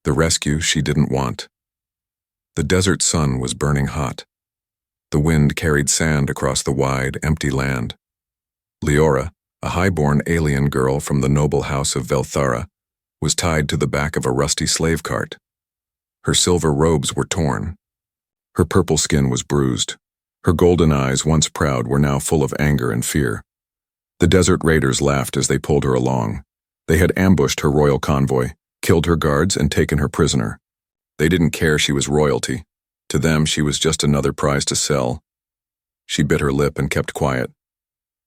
The rescue she didn't want. The desert sun was burning hot. The wind carried sand across the wide, empty land. Leora, a high-born alien girl from the noble house of Velthara, was tied to the back of a rusty slave cart. Her silver robes were torn. Her purple skin was bruised. Her golden eyes, once proud, were now full of anger and fear. The desert raiders laughed as they pulled her along. They had ambushed her royal convoy, killed her guards, and taken her prisoner. They didn't care she was royalty. To them, she was just another prize to sell. She bit her lip and kept quiet.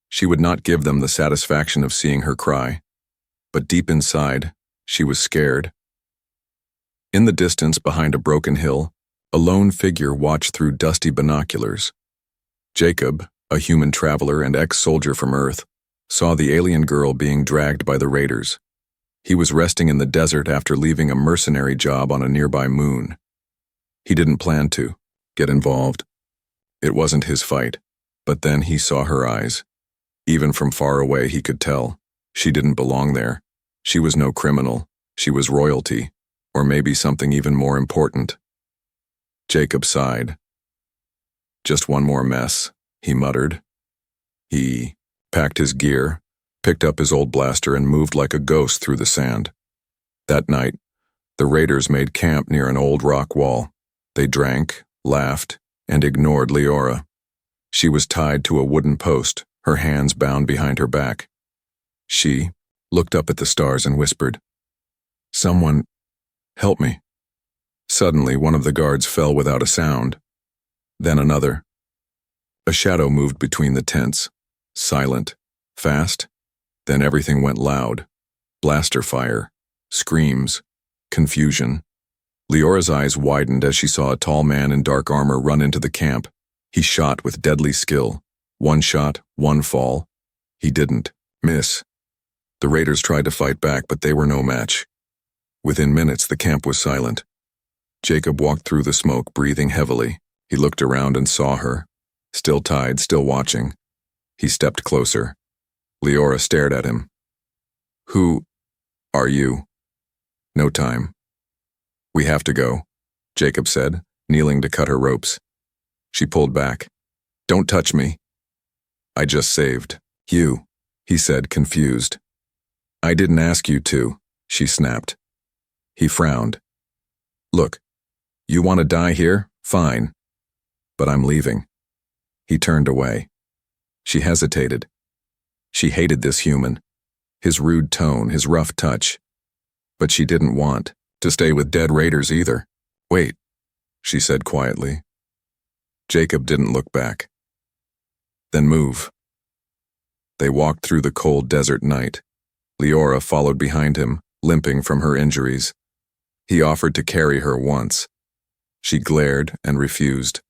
She would not give them the satisfaction of seeing her cry. But deep inside, she was scared. In the distance, behind a broken hill, a lone figure watched through dusty binoculars. Jacob, a human traveler and ex-soldier from Earth, saw the alien girl being dragged by the raiders. He was resting in the desert after leaving a mercenary job on a nearby moon. He didn't plan to get involved. It wasn't his fight. But then he saw her eyes. Even from far away, he could tell. She didn't belong there. She was no criminal. She was royalty, or maybe something even more important. Jacob sighed. Just one more mess, he muttered. He packed his gear, picked up his old blaster, and moved like a ghost through the sand. That night, the raiders made camp near an old rock wall. They drank, laughed, and ignored Leora. She was tied to a wooden post, her hands bound behind her back. She looked up at the stars and whispered, "Someone, help me." Suddenly, one of the guards fell without a sound. Then another. A shadow moved between the tents, silent, fast. Then everything went loud. Blaster fire, screams, confusion. Leora's eyes widened as she saw a tall man in dark armor run into the camp. He shot with deadly skill. One shot, one fall. He didn't miss. The raiders tried to fight back, but they were no match. Within minutes, the camp was silent. Jacob walked through the smoke, breathing heavily. He looked around and saw her, still tied, still watching. He stepped closer. Leora stared at him. "Who are you?" "No time." "We have to go," Jacob said, kneeling to cut her ropes. She pulled back. "Don't touch me." "I just saved you," he said, confused. "I didn't ask you to," she snapped. He frowned. "Look, you want to die here? Fine. But I'm leaving." He turned away. She hesitated. She hated this human, his rude tone, his rough touch. But she didn't want to stay with dead raiders either. "Wait," she said quietly. Jacob didn't look back. "Then move." They walked through the cold desert night. Leora followed behind him, limping from her injuries. He offered to carry her once. She glared and refused.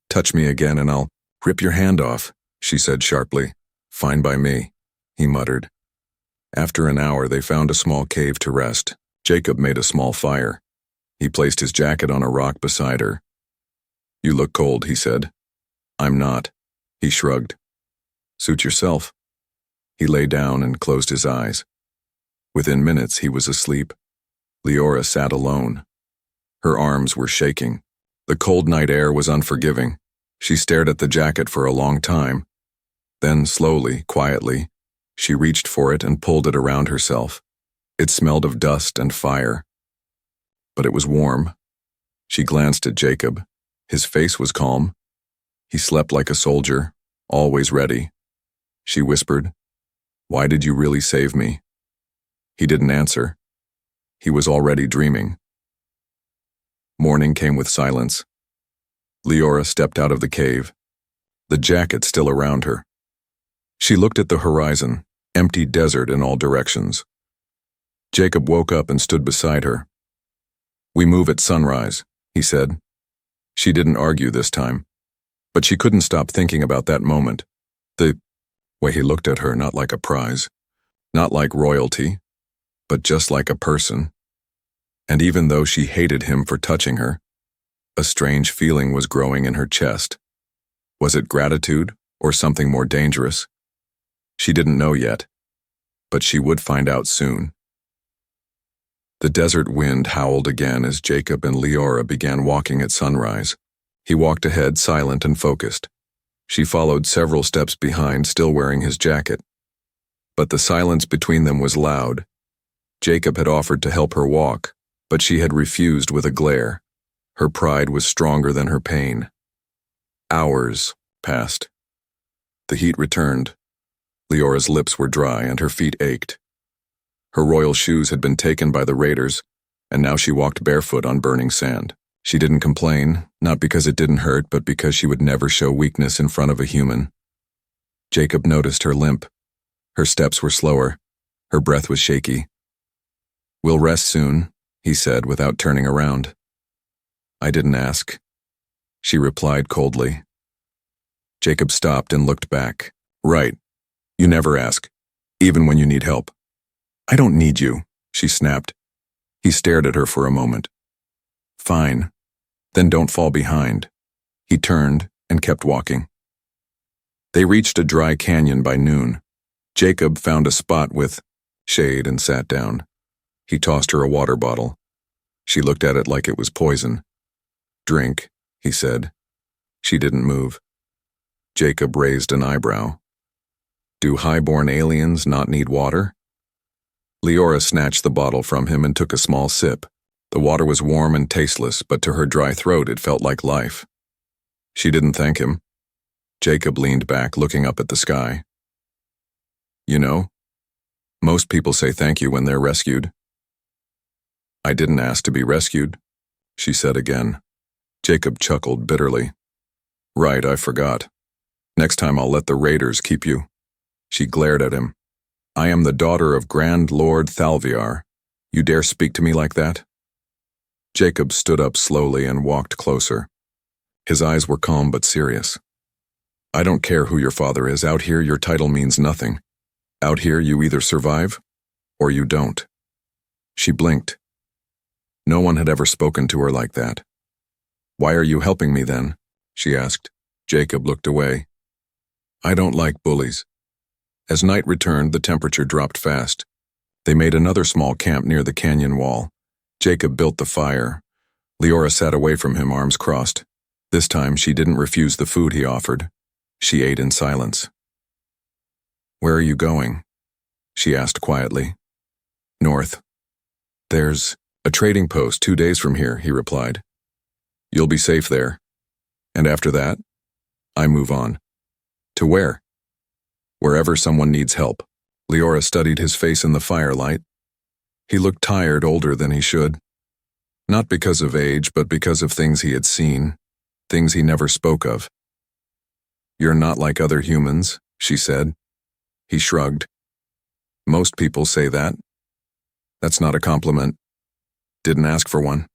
"Touch me again and I'll rip your hand off," she said sharply. "Fine by me," he muttered. After an hour, they found a small cave to rest. Jacob made a small fire. He placed his jacket on a rock beside her. "You look cold," he said. "I'm not," he shrugged. "Suit yourself." He lay down and closed his eyes. Within minutes, he was asleep. Leora sat alone. Her arms were shaking. The cold night air was unforgiving. She stared at the jacket for a long time. Then, slowly, quietly, she reached for it and pulled it around herself. It smelled of dust and fire. But it was warm. She glanced at Jacob. His face was calm. He slept like a soldier, always ready. She whispered, "Why did you really save me?" He didn't answer. He was already dreaming. Morning came with silence. Leora stepped out of the cave, the jacket still around her. She looked at the horizon, empty desert in all directions. Jacob woke up and stood beside her. "We move at sunrise," he said. She didn't argue this time, but she couldn't stop thinking about that moment. The way he looked at her, not like a prize, not like royalty, but just like a person. And even though she hated him for touching her, a strange feeling was growing in her chest. Was it gratitude or something more dangerous? She didn't know yet, but she would find out soon. The desert wind howled again as Jacob and Leora began walking at sunrise. He walked ahead, silent and focused. She followed several steps behind, still wearing his jacket. But the silence between them was loud. Jacob had offered to help her walk, but she had refused with a glare. Her pride was stronger than her pain. Hours passed. The heat returned. Leora's lips were dry and her feet ached. Her royal shoes had been taken by the raiders, and now she walked barefoot on burning sand. She didn't complain, not because it didn't hurt, but because she would never show weakness in front of a human. Jacob noticed her limp. Her steps were slower. Her breath was shaky. "We'll rest soon," he said without turning around. "I didn't ask," she replied coldly. Jacob stopped and looked back. "Right. You never ask, even when you need help." "I don't need you," she snapped. He stared at her for a moment. "Fine. Then don't fall behind." He turned and kept walking. They reached a dry canyon by noon. Jacob found a spot with shade and sat down. He tossed her a water bottle. She looked at it like it was poison. "Drink," he said. She didn't move. Jacob raised an eyebrow. "Do highborn aliens not need water?" Leora snatched the bottle from him and took a small sip. The water was warm and tasteless, but to her dry throat it felt like life. She didn't thank him. Jacob leaned back, looking up at the sky. "You know, most people say thank you when they're rescued." "I didn't ask to be rescued," she said again. Jacob chuckled bitterly. "Right, I forgot. Next time I'll let the raiders keep you." She glared at him. "I am the daughter of Grand Lord Thalviar. You dare speak to me like that?" Jacob stood up slowly and walked closer. His eyes were calm but serious. "I don't care who your father is. Out here, your title means nothing. Out here, you either survive or you don't." She blinked. No one had ever spoken to her like that. "Why are you helping me then?" she asked. Jacob looked away. "I don't like bullies." As night returned, the temperature dropped fast. They made another small camp near the canyon wall. Jacob built the fire. Leora sat away from him, arms crossed. This time, she didn't refuse the food he offered. She ate in silence. "Where are you going?" she asked quietly. "North. There's a trading post 2 days from here," he replied. "You'll be safe there. And after that, I move on." "To where?" "Wherever someone needs help." Leora studied his face in the firelight. He looked tired, older than he should. Not because of age, but because of things he had seen, things he never spoke of. "You're not like other humans," she said. He shrugged. "Most people say that. That's not a compliment. Didn't ask for one."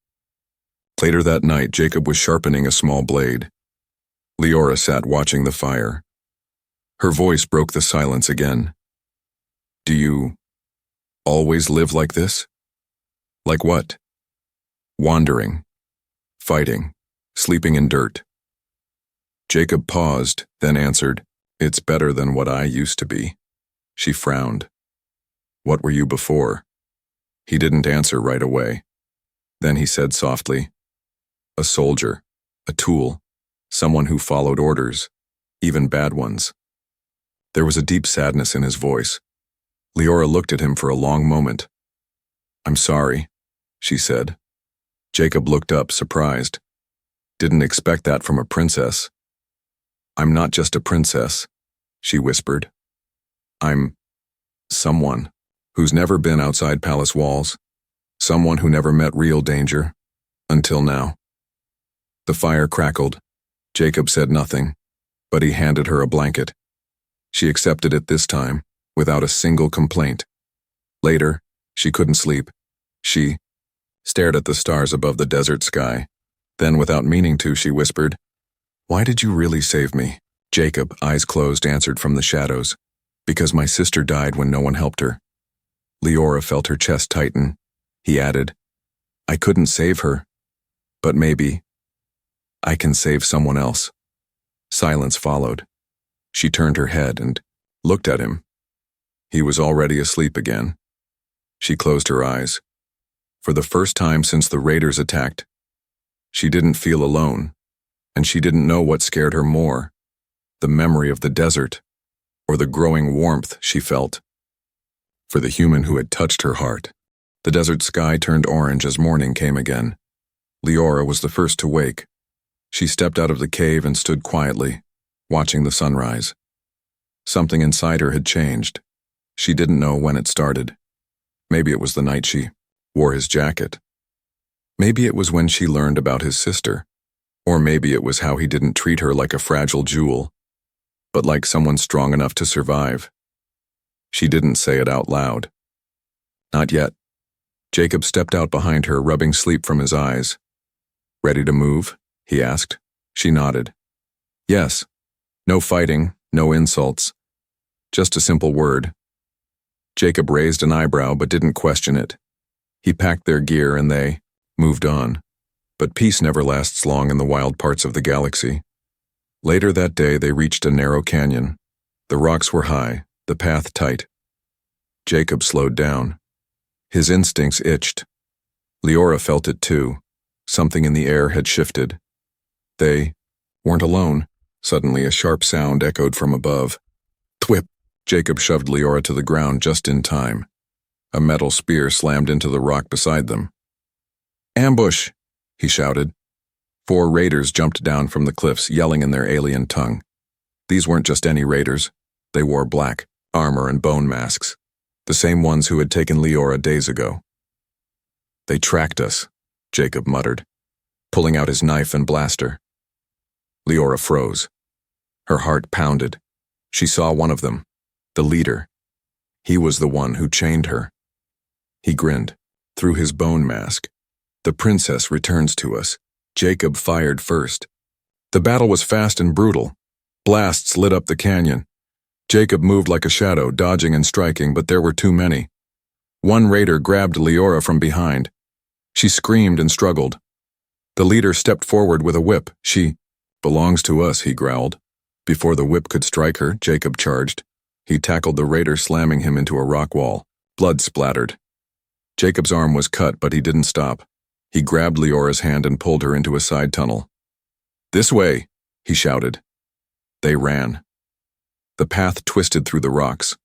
Later that night, Jacob was sharpening a small blade. Leora sat watching the fire. Her voice broke the silence again. "Do you always live like this?" "Like what?" "Wandering, fighting, sleeping in dirt." Jacob paused, then answered, "It's better than what I used to be." She frowned. "What were you before?" He didn't answer right away. Then he said softly, "A soldier, a tool, someone who followed orders, even bad ones." There was a deep sadness in his voice. Leora looked at him for a long moment. "I'm sorry," she said. Jacob looked up, surprised. Didn't expect that from a princess. "I'm not just a princess," she whispered. "I'm someone who's never been outside palace walls, someone who never met real danger, until now." The fire crackled. Jacob said nothing, but he handed her a blanket. She accepted it this time, without a single complaint. Later, she couldn't sleep. She stared at the stars above the desert sky. Then, without meaning to, she whispered, "Why did you really save me?" Jacob, eyes closed, answered from the shadows, "Because my sister died when no one helped her." Leora felt her chest tighten. He added, "I couldn't save her, but maybe I can save someone else." Silence followed. She turned her head and looked at him. He was already asleep again. She closed her eyes. For the first time since the raiders attacked, she didn't feel alone, and she didn't know what scared her more, the memory of the desert, or the growing warmth she felt for the human who had touched her heart. The desert sky turned orange as morning came again. Leora was the first to wake. She stepped out of the cave and stood quietly, watching the sunrise. Something inside her had changed. She didn't know when it started. Maybe it was the night she wore his jacket. Maybe it was when she learned about his sister. Or maybe it was how he didn't treat her like a fragile jewel, but like someone strong enough to survive. She didn't say it out loud. Not yet. Jacob stepped out behind her, rubbing sleep from his eyes. "Ready to move?" he asked. She nodded. "Yes. No fighting, no insults. Just a simple word." Jacob raised an eyebrow but didn't question it. He packed their gear and they moved on. But peace never lasts long in the wild parts of the galaxy. Later that day they reached a narrow canyon. The rocks were high, the path tight. Jacob slowed down. His instincts itched. Leora felt it too. Something in the air had shifted. They weren't alone. Suddenly a sharp sound echoed from above. Thwip! Jacob shoved Leora to the ground just in time. A metal spear slammed into the rock beside them. "Ambush!" he shouted. 4 raiders jumped down from the cliffs, yelling in their alien tongue. These weren't just any raiders. They wore black armor and bone masks, the same ones who had taken Leora days ago. "They tracked us," Jacob muttered, pulling out his knife and blaster. Leora froze. Her heart pounded. She saw one of them, the leader. He was the one who chained her. He grinned. Through his bone mask. "The princess returns to us." Jacob fired first. The battle was fast and brutal. Blasts lit up the canyon. Jacob moved like a shadow, dodging and striking, but there were too many. One raider grabbed Leora from behind. She screamed and struggled. The leader stepped forward with a whip. "She belongs to us," he growled. Before the whip could strike her, Jacob charged. He tackled the raider, slamming him into a rock wall. Blood splattered. Jacob's arm was cut, but he didn't stop. He grabbed Leora's hand and pulled her into a side tunnel. "This way!" he shouted. They ran. The path twisted through the rocks.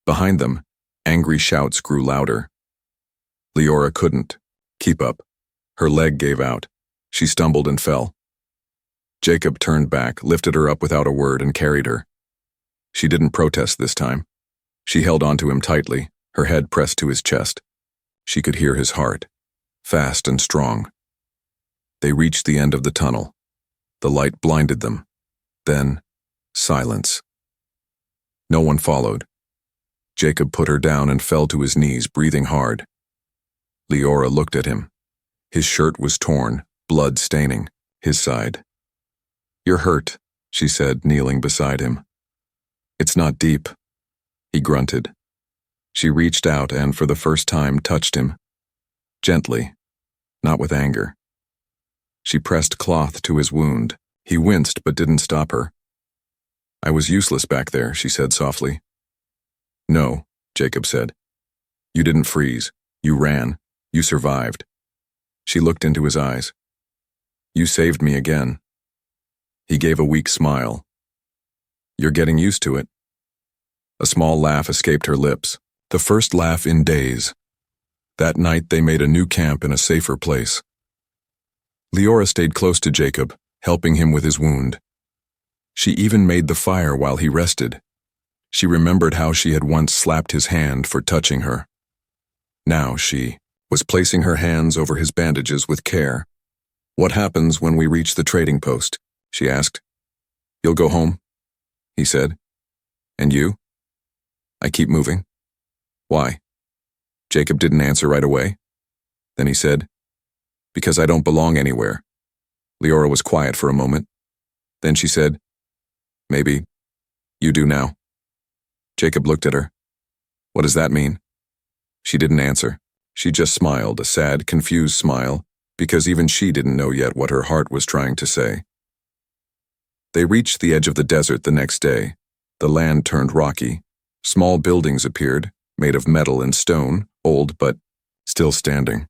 Behind them, angry shouts grew louder. Leora couldn't keep up. Her leg gave out. She stumbled and fell. Jacob turned back, lifted her up without a word, and carried her. She didn't protest this time. She held onto him tightly, her head pressed to his chest. She could hear his heart, fast and strong. They reached the end of the tunnel. The light blinded them. Then, silence. No one followed. Jacob put her down and fell to his knees, breathing hard. Leora looked at him. His shirt was torn, blood staining his side. "You're hurt," she said, kneeling beside him. "It's not deep," he grunted. She reached out and, for the first time, touched him. Gently, not with anger. She pressed cloth to his wound. He winced but didn't stop her. "I was useless back there," she said softly. "No," Jacob said. "You didn't freeze. You ran. You survived." She looked into his eyes. "You saved me again." He gave a weak smile. "You're getting used to it." A small laugh escaped her lips, the first laugh in days. That night they made a new camp in a safer place. Leora stayed close to Jacob, helping him with his wound. She even made the fire while he rested. She remembered how she had once slapped his hand for touching her. Now she was placing her hands over his bandages with care. "What happens when we reach the trading post?" she asked. "You'll go home," he said. "And you?" "I keep moving." "Why?" Jacob didn't answer right away. Then he said, "Because I don't belong anywhere." Leora was quiet for a moment. Then she said, "Maybe you do now." Jacob looked at her. "What does that mean?" She didn't answer. She just smiled, a sad, confused smile, because even she didn't know yet what her heart was trying to say. They reached the edge of the desert the next day. The land turned rocky. Small buildings appeared, made of metal and stone, old but still standing.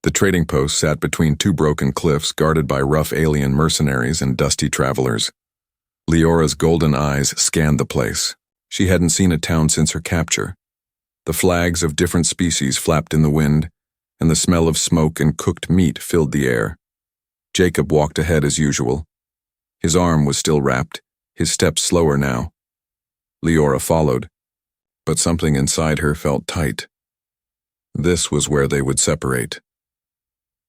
The trading post sat between two broken cliffs guarded by rough alien mercenaries and dusty travelers. Leora's golden eyes scanned the place. She hadn't seen a town since her capture. The flags of different species flapped in the wind, and the smell of smoke and cooked meat filled the air. Jacob walked ahead as usual. His arm was still wrapped, his steps slower now. Leora followed, but something inside her felt tight. This was where they would separate.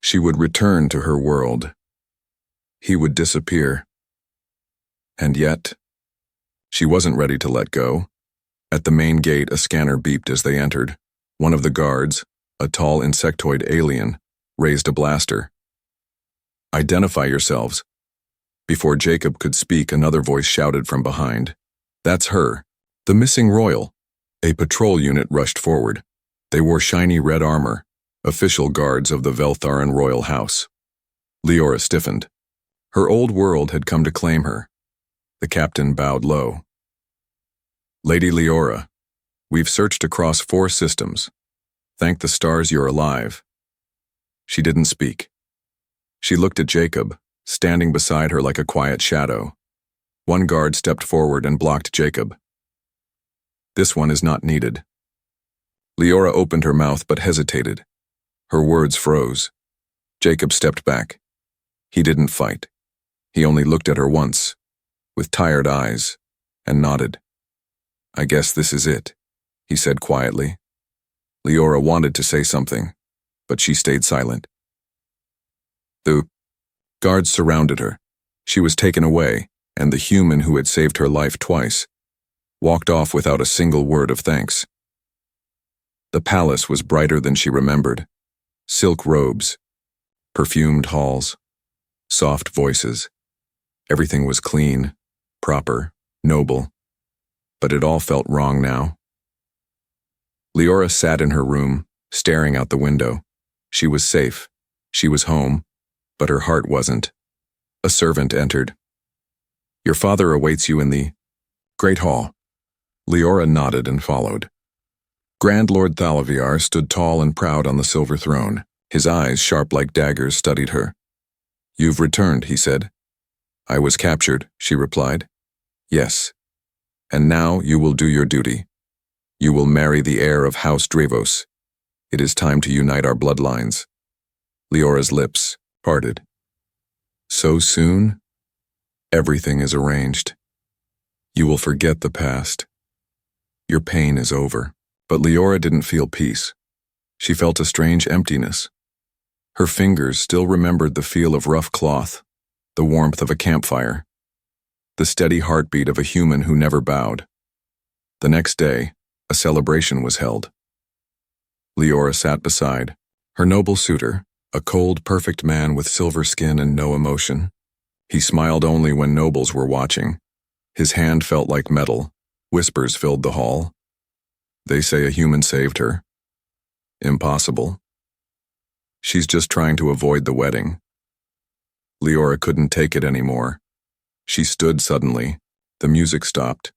She would return to her world. He would disappear. And yet, she wasn't ready to let go. At the main gate, a scanner beeped as they entered. One of the guards, a tall insectoid alien, raised a blaster. "Identify yourselves." Before Jacob could speak, another voice shouted from behind. "That's her, the missing royal." A patrol unit rushed forward. They wore shiny red armor, official guards of the Veltharan royal house. Leora stiffened. Her old world had come to claim her. The captain bowed low. "Lady Leora, we've searched across 4 systems. Thank the stars you're alive." She didn't speak. She looked at Jacob, standing beside her like a quiet shadow. One guard stepped forward and blocked Jacob. "This one is not needed." Leora opened her mouth but hesitated. Her words froze. Jacob stepped back. He didn't fight. He only looked at her once, with tired eyes, and nodded. "I guess this is it," he said quietly. Leora wanted to say something, but she stayed silent. The guards surrounded her. She was taken away, and the human who had saved her life twice walked off without a single word of thanks. The palace was brighter than she remembered. Silk robes, perfumed halls, soft voices. Everything was clean, proper, noble, but it all felt wrong now. Leora sat in her room, staring out the window. She was safe. She was home, but her heart wasn't. A servant entered. "Your father awaits you in the great hall." Leora nodded and followed. Grand Lord Thalaviar stood tall and proud on the silver throne. His eyes, sharp like daggers, studied her. "You've returned," he said. "I was captured," she replied. "Yes. And now you will do your duty. You will marry the heir of House Dravos. It is time to unite our bloodlines." Leora's lips parted. "So soon? Everything is arranged. You will forget the past. Your pain is over." But Leora didn't feel peace. She felt a strange emptiness. Her fingers still remembered the feel of rough cloth, the warmth of a campfire, the steady heartbeat of a human who never bowed. The next day, a celebration was held. Leora sat beside her noble suitor, a cold, perfect man with silver skin and no emotion. He smiled only when nobles were watching. His hand felt like metal. Whispers filled the hall. "They say a human saved her. Impossible. She's just trying to avoid the wedding." Leora couldn't take it anymore. She stood suddenly. The music stopped.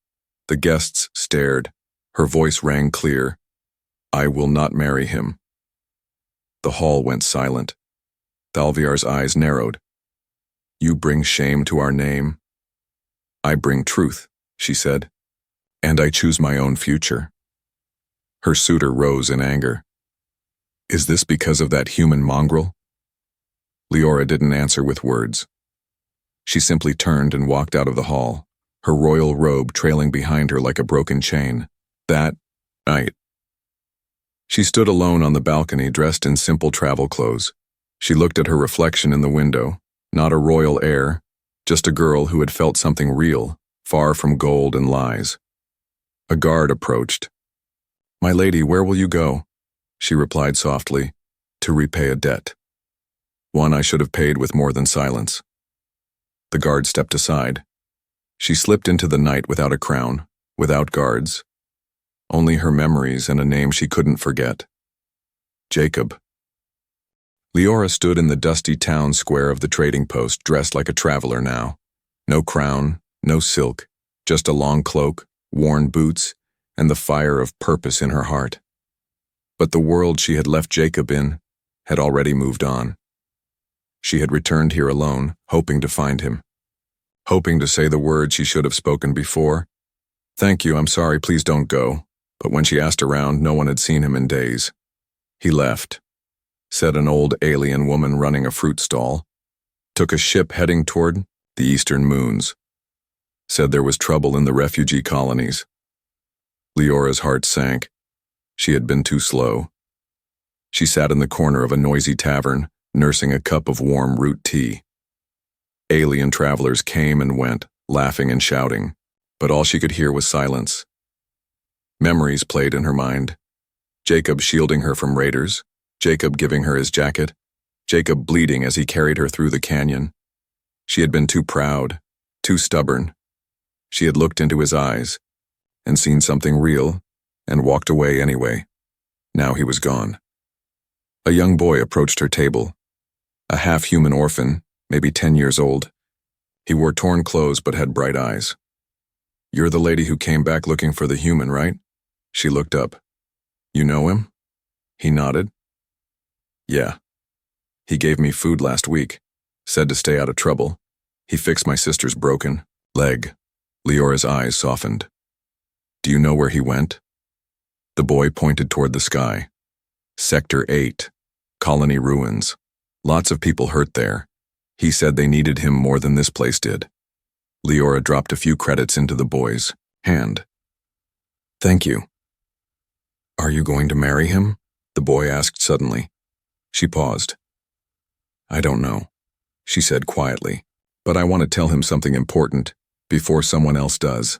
The guests stared. Her voice rang clear. "I will not marry him." The hall went silent. Thalviar's eyes narrowed. "You bring shame to our name." "I bring truth," she said. "And I choose my own future." Her suitor rose in anger. "Is this because of that human mongrel?" Leora didn't answer with words. She simply turned and walked out of the hall, her royal robe trailing behind her like a broken chain. That night, she stood alone on the balcony dressed in simple travel clothes. She looked at her reflection in the window, not a royal heir, just a girl who had felt something real, far from gold and lies. A guard approached. "My lady, where will you go?" She replied softly, "To repay a debt. One I should have paid with more than silence." The guard stepped aside. She slipped into the night without a crown, without guards. Only her memories and a name she couldn't forget. Jacob. Leora stood in the dusty town square of the trading post, dressed like a traveler now. No crown, no silk, just a long cloak, worn boots, and the fire of purpose in her heart. But the world she had left Jacob in, had already moved on. She had returned here alone, hoping to find him. Hoping to say the words she should have spoken before. "Thank you, I'm sorry, please don't go." But when she asked around, no one had seen him in days. He left, said an old alien woman running a fruit stall, took a ship heading toward the eastern moons, said there was trouble in the refugee colonies. Leora's heart sank. She had been too slow. She sat in the corner of a noisy tavern, nursing a cup of warm root tea. Alien travelers came and went, laughing and shouting, but all she could hear was silence. Memories played in her mind. Jacob shielding her from raiders, Jacob giving her his jacket, Jacob bleeding as he carried her through the canyon. She had been too proud, too stubborn. She had looked into his eyes and seen something real and walked away anyway. Now he was gone. A young boy approached her table, a half-human orphan, maybe 10 years old. He wore torn clothes but had bright eyes. "You're the lady who came back looking for the human, right?" She looked up. "You know him?" He nodded. "Yeah. He gave me food last week, said to stay out of trouble. He fixed my sister's broken leg." Leora's eyes softened. "Do you know where he went?" The boy pointed toward the sky. "Sector 8, colony ruins. Lots of people hurt there. He said they needed him more than this place did." Leora dropped a few credits into the boy's hand. "Thank you." "Are you going to marry him?" the boy asked suddenly. She paused. "I don't know," she said quietly, "but I want to tell him something important before someone else does."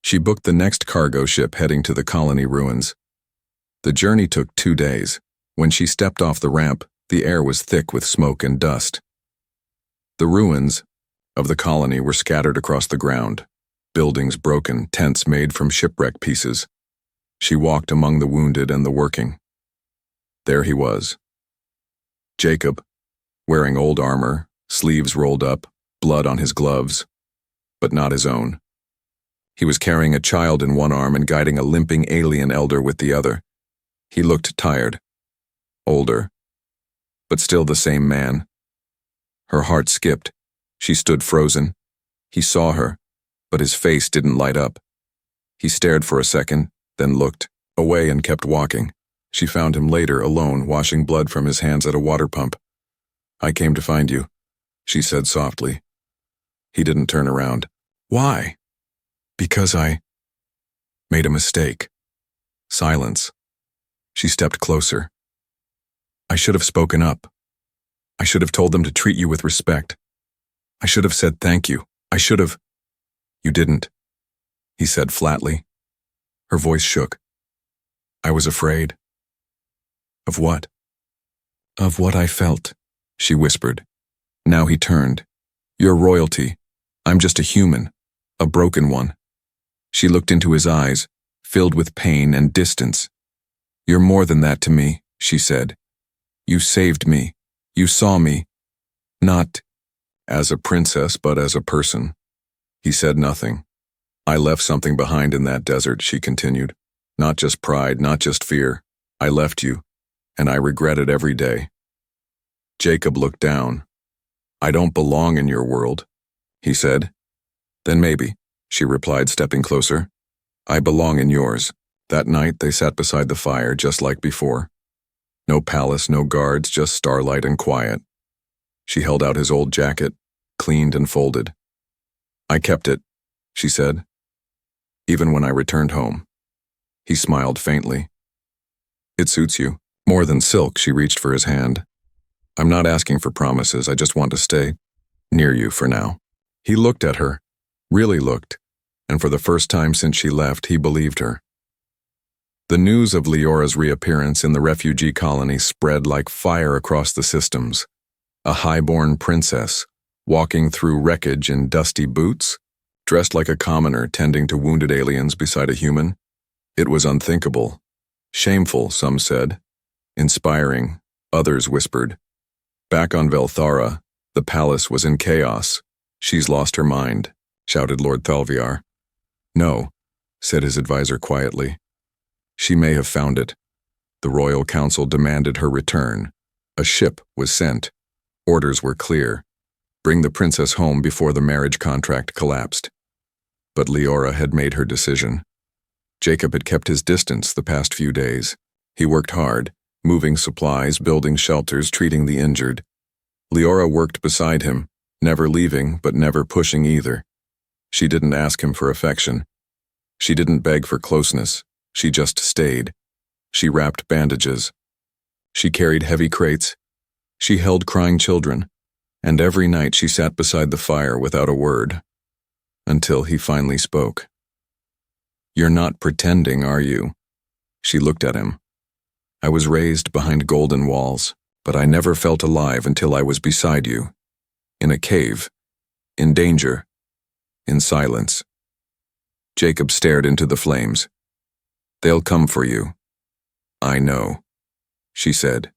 She booked the next cargo ship heading to the colony ruins. The journey took 2 days. When she stepped off the ramp, the air was thick with smoke and dust. The ruins of the colony were scattered across the ground, buildings broken, tents made from shipwreck pieces. She walked among the wounded and the working. There he was. Jacob, wearing old armor, sleeves rolled up, blood on his gloves, but not his own. He was carrying a child in one arm and guiding a limping alien elder with the other. He looked tired, older, but still the same man. Her heart skipped. She stood frozen. He saw her, but his face didn't light up. He stared for a second, then looked away and kept walking. She found him later alone, washing blood from his hands at a water pump. "I came to find you," she said softly. He didn't turn around. "Why?" "Because I made a mistake." Silence. She stepped closer. "I should have spoken up. I should have told them to treat you with respect. I should have said thank you. I should have." "You didn't," he said flatly. Her voice shook. "I was afraid." "Of what?" "Of what I felt," she whispered. Now he turned. "You're royalty. I'm just a human, a broken one." She looked into his eyes, filled with pain and distance. "You're more than that to me," she said. "You saved me. You saw me. Not as a princess, but as a person." He said nothing. "I left something behind in that desert," she continued. "Not just pride, not just fear. I left you, and I regret it every day." Jacob looked down. "I don't belong in your world," he said. "Then maybe," she replied, stepping closer. "I belong in yours." That night they sat beside the fire just like before. No palace, no guards, just starlight and quiet. She held out his old jacket, cleaned and folded. "I kept it," she said, "even when I returned home." He smiled faintly. "It suits you. More than silk." She reached for his hand. "I'm not asking for promises, I just want to stay near you for now." He looked at her, really looked, and for the first time since she left, he believed her. The news of Leora's reappearance in the refugee colony spread like fire across the systems. A highborn princess, walking through wreckage in dusty boots, dressed like a commoner tending to wounded aliens beside a human. It was unthinkable. Shameful, some said. Inspiring, others whispered. Back on Velthara, the palace was in chaos. "She's lost her mind," shouted Lord Thalviar. "No," said his advisor quietly. "She may have found it. The royal council demanded her return. A ship was sent. Orders were clear. Bring the princess home before the marriage contract collapsed. But Leora had made her decision. Jacob had kept his distance the past few days. He worked hard, moving supplies, building shelters, treating the injured. Leora worked beside him, never leaving but never pushing either. She didn't ask him for affection. She didn't beg for closeness. She just stayed. She wrapped bandages. She carried heavy crates. She held crying children. And every night she sat beside the fire without a word. Until he finally spoke. "You're not pretending, are you?" She looked at him. "I was raised behind golden walls, but I never felt alive until I was beside you. In a cave. In danger. In silence." Jacob stared into the flames. "They'll come for you." "I know," she said.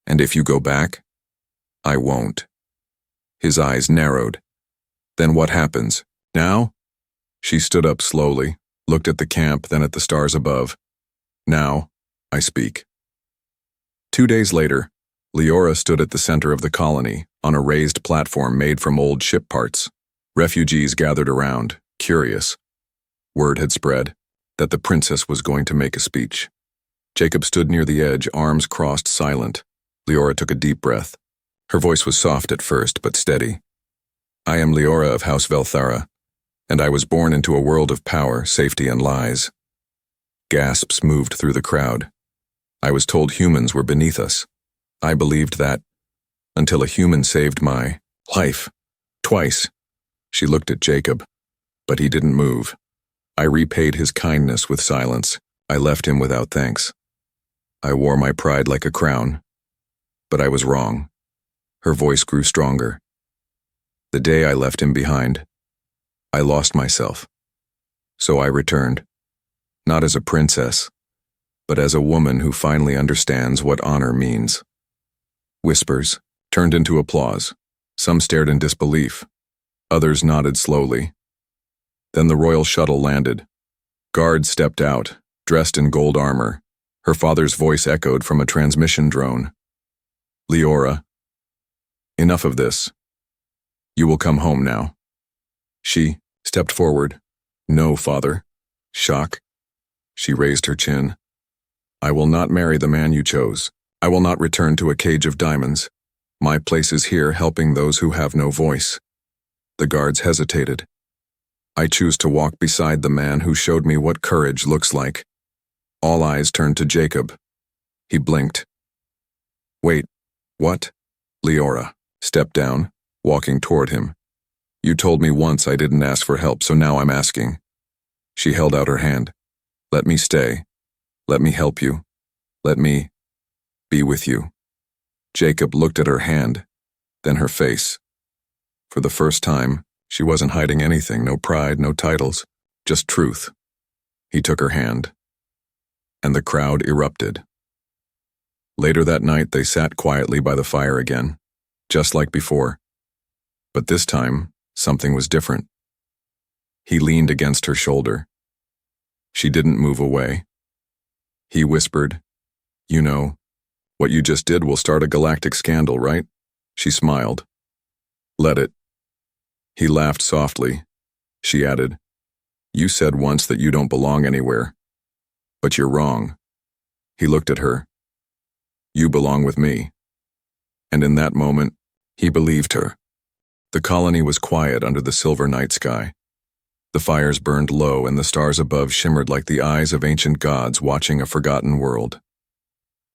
"And if you go back, I won't." His eyes narrowed. "Then what happens? Now?" She stood up slowly, looked at the camp, then at the stars above. "Now, I speak." 2 days later, Leora stood at the center of the colony, on a raised platform made from old ship parts. Refugees gathered around, curious. Word had spread that the princess was going to make a speech. Jacob stood near the edge, arms crossed, silent. Leora took a deep breath. Her voice was soft at first, but steady. "I am Leora of House Velthara, and I was born into a world of power, safety, and lies." Gasps moved through the crowd. "I was told humans were beneath us. I believed that, until a human saved my life. Twice." She looked at Jacob, but he didn't move. "I repaid his kindness with silence. I left him without thanks. I wore my pride like a crown. But I was wrong." Her voice grew stronger. "The day I left him behind, I lost myself. So I returned. Not as a princess, but as a woman who finally understands what honor means." Whispers turned into applause. Some stared in disbelief. Others nodded slowly. Then the royal shuttle landed. Guards stepped out, dressed in gold armor. Her father's voice echoed from a transmission drone. "Leora, enough of this. You will come home now." She stepped forward. "No, father." Shock. She raised her chin. "I will not marry the man you chose. I will not return to a cage of diamonds. My place is here, helping those who have no voice." The guards hesitated. "I choose to walk beside the man who showed me what courage looks like." All eyes turned to Jacob. He blinked. "Wait, what?" Leora stepped down, walking toward him. "You told me once I didn't ask for help, so now I'm asking." She held out her hand. "Let me stay. Let me help you. Let me be with you." Jacob looked at her hand, then her face. For the first time, she wasn't hiding anything, no pride, no titles, just truth. He took her hand, and the crowd erupted. Later that night, they sat quietly by the fire again, just like before. But this time, something was different. He leaned against her shoulder. She didn't move away. He whispered, "You know, what you just did will start a galactic scandal, right?" She smiled. "Let it." He laughed softly. She added, "You said once that you don't belong anywhere. But you're wrong." He looked at her. "You belong with me." And in that moment, he believed her. The colony was quiet under the silver night sky. The fires burned low and the stars above shimmered like the eyes of ancient gods watching a forgotten world.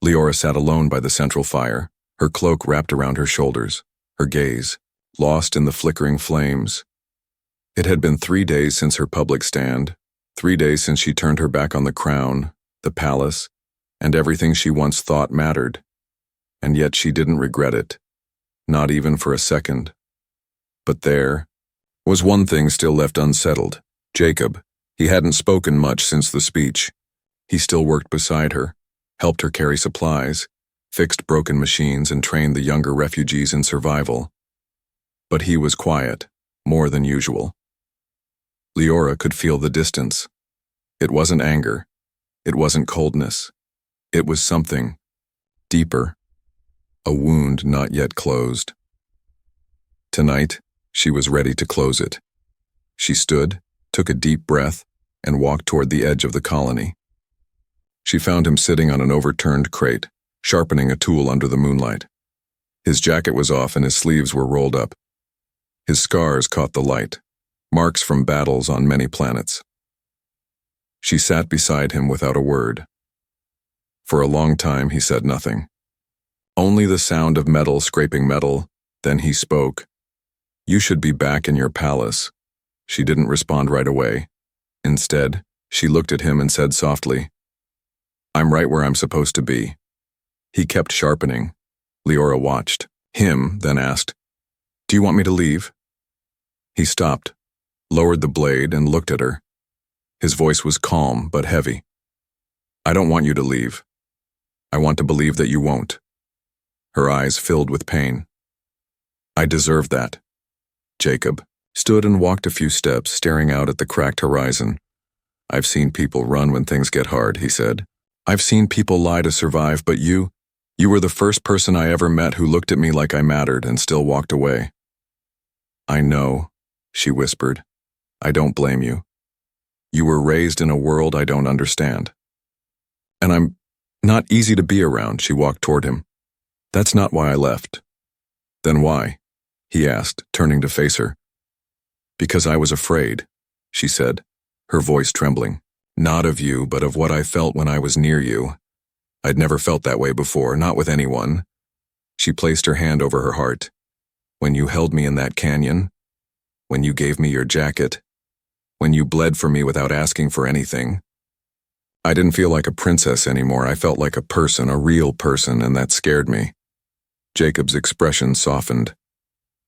Leora sat alone by the central fire, her cloak wrapped around her shoulders, her gaze lost in the flickering flames. It had been 3 days since her public stand, 3 days since she turned her back on the crown, the palace, and everything she once thought mattered. And yet she didn't regret it, not even for a second. But there was one thing still left unsettled. Jacob. He hadn't spoken much since the speech. He still worked beside her, helped her carry supplies, fixed broken machines, and trained the younger refugees in survival. But he was quiet, more than usual. Leora could feel the distance. It wasn't anger. It wasn't coldness. It was something deeper, a wound not yet closed. Tonight, she was ready to close it. She stood, took a deep breath, and walked toward the edge of the colony. She found him sitting on an overturned crate, sharpening a tool under the moonlight. His jacket was off and his sleeves were rolled up. His scars caught the light, marks from battles on many planets. She sat beside him without a word. For a long time he said nothing. Only the sound of metal scraping metal. Then he spoke. "You should be back in your palace." She didn't respond right away. Instead, she looked at him and said softly, "I'm right where I'm supposed to be." He kept sharpening. Leora watched him, then asked, "Do you want me to leave?" He stopped, lowered the blade, and looked at her. His voice was calm but heavy. "I don't want you to leave. I want to believe that you won't." Her eyes filled with pain. "I deserve that." Jacob stood and walked a few steps, staring out at the cracked horizon. "I've seen people run when things get hard," he said. "I've seen people lie to survive, but you were the first person I ever met who looked at me like I mattered and still walked away." "I know," she whispered. "I don't blame you. You were raised in a world I don't understand. And I'm not easy to be around." She walked toward him. "That's not why I left." "Then why?" he asked, turning to face her. "Because I was afraid," she said, her voice trembling. "Not of you, but of what I felt when I was near you. I'd never felt that way before, not with anyone." She placed her hand over her heart. "When you held me in that canyon, when you gave me your jacket, when you bled for me without asking for anything, I didn't feel like a princess anymore. I felt like a person, a real person, and that scared me." Jacob's expression softened.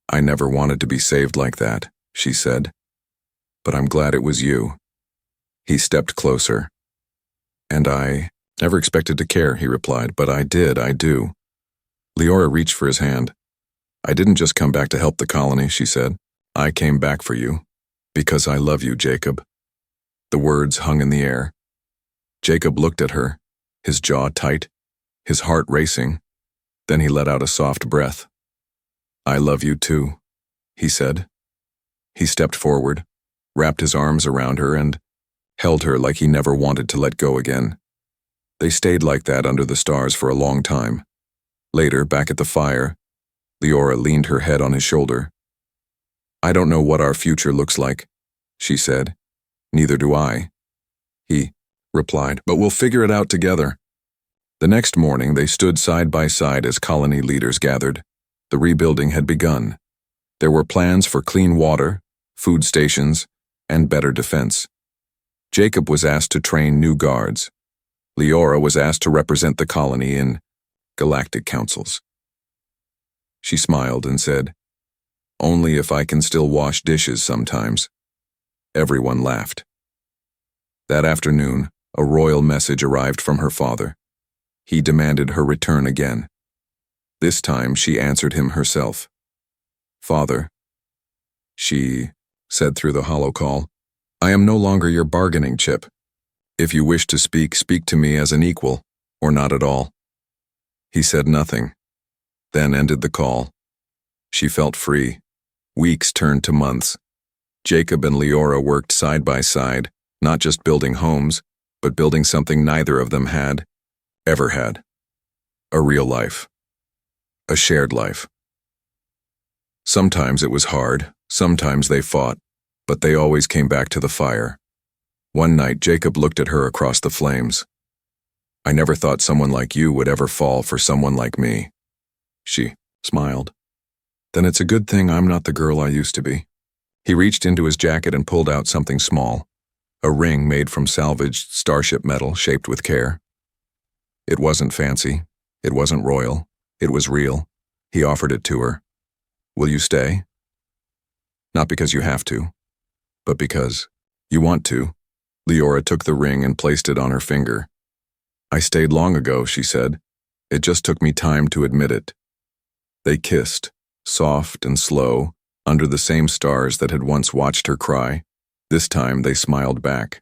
"I never wanted to be saved like that," she said. "But I'm glad it was you." He stepped closer. "And I never expected to care," he replied, "but I do." Leora reached for his hand. "I didn't just come back to help the colony," she said. "I came back for you. Because I love you, Jacob." The words hung in the air. Jacob looked at her, his jaw tight, his heart racing. Then he let out a soft breath. "I love you too," he said. He stepped forward, wrapped his arms around her, and held her like he never wanted to let go again. They stayed like that under the stars for a long time. Later, back at the fire, Leora leaned her head on his shoulder. "I don't know what our future looks like," she said. "Neither do I," he replied, "but we'll figure it out together." The next morning, they stood side by side as colony leaders gathered. The rebuilding had begun. There were plans for clean water, food stations, and better defense. Jacob was asked to train new guards. Leora was asked to represent the colony in galactic councils. She smiled and said, "Only if I can still wash dishes sometimes." Everyone laughed. That afternoon, a royal message arrived from her father. He demanded her return again. This time she answered him herself. "Father," she said through the hollow call, "I am no longer your bargaining chip. If you wish to speak, speak to me as an equal, or not at all." He said nothing, then ended the call. She felt free. Weeks turned to months. Jacob and Leora worked side by side, not just building homes, but building something neither of them had, ever had. A real life. A shared life. Sometimes it was hard, sometimes they fought, but they always came back to the fire. One night, Jacob looked at her across the flames. "I never thought someone like you would ever fall for someone like me." She smiled. "Then it's a good thing I'm not the girl I used to be." He reached into his jacket and pulled out something small, a ring made from salvaged starship metal shaped with care. It wasn't fancy. It wasn't royal. It was real. He offered it to her. "Will you stay?" "Not because you have to, but because you want to." Leora took the ring and placed it on her finger. "I stayed long ago," she said. "It just took me time to admit it." They kissed, soft and slow, under the same stars that had once watched her cry. This time they smiled back.